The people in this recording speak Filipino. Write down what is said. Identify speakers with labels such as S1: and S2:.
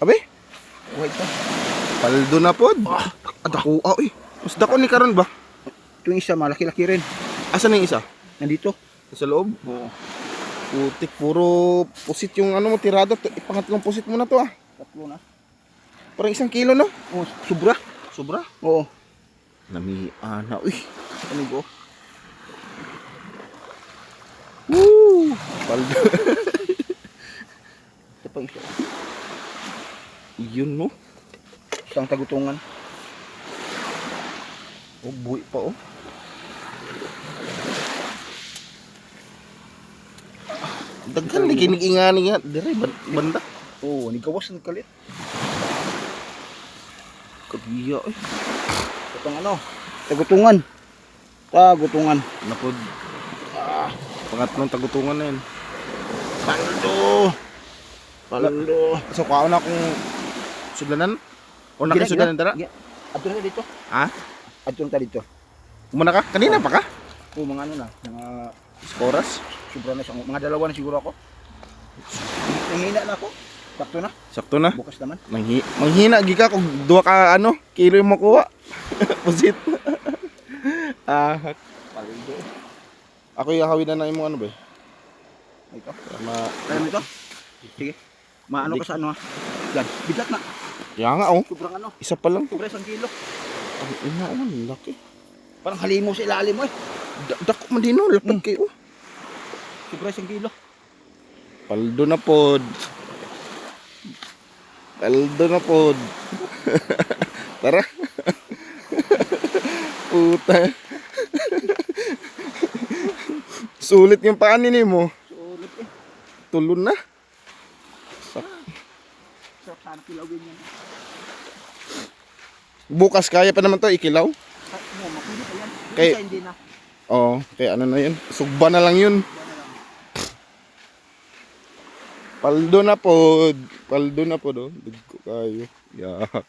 S1: Abe,
S2: Buhay ito.
S1: paldo na pod. Dako, eh. Mas dako ni karon ba?
S2: Ito yung isa, malaki-laki rin.
S1: Asan yung isa?
S2: Nandito.
S1: Sa loob?
S2: Oo.
S1: Putik, puro pusit yung ano mo, tirada. Pangatlong pusit mo na to ah.
S2: Tatlo na.
S1: Parang 1 kilo no?
S2: Oo, sobra.
S1: Sobra.
S2: Oo.
S1: Namiana, uy.
S2: Ano go?
S1: Woo! Paldo.
S2: Ito pa isa.
S1: Yun no?
S2: Isang tagutungan.
S1: Oh, buhay pa oh. Daghan na kinig-ingani nga. Dire, banda.
S2: Oo, nigawas ng kalit.
S1: Kagiya eh.
S2: Itong ano? Tagutungan. Tagutungan.
S1: Napod. Pangatlong tagutungan na yan.
S2: Paldo. Paldo.
S1: So, kaon na akong sudlanan? O nakisudanan dara?
S2: Ato na dito.
S1: Ha?
S2: Ato na dito.
S1: Umana ka? Kanina pa ka?
S2: Oo, mga ano na. Mga
S1: Oras?
S2: sobra na siyang. Mga dalawa na siguro ako. Nanghina na ako. Sakto na.
S1: Sakto na.
S2: Bukas naman.
S1: Manghina gika kung 2 ka ano, kilo yung makuha. Pusit.
S2: Paldo.
S1: Ako ihawin na yung ano ba?
S2: Ito.
S1: Ma
S2: Kaya mo ito? Sige. Maano ka sa ano ha? Yan. Bigat na.
S1: Kaya nga oh.
S2: Sobrang ano.
S1: Isa pa lang.
S2: Sobra 1 kilo.
S1: Ang ina oh, laki.
S2: Parang halimo sa ilalim mo eh.
S1: Dako man din oh, lapad kayo.
S2: Sobra 1 kilo.
S1: Paldo na pod. Paldo na pod. Tara. Puta. Sulit yung paanin mo.
S2: Sulit eh.
S1: Tulon na.
S2: Sarap sana kilawin yan.
S1: Bukas kaya pa naman to ikilaw.
S2: Mo, mapili pa yan. Yung
S1: Kay-
S2: isa hindi na.
S1: Oo, kaya ano na yun. Sugba na lang yun. Paldo na pod. Paldo na pod oh. Dugo kayo. Yak.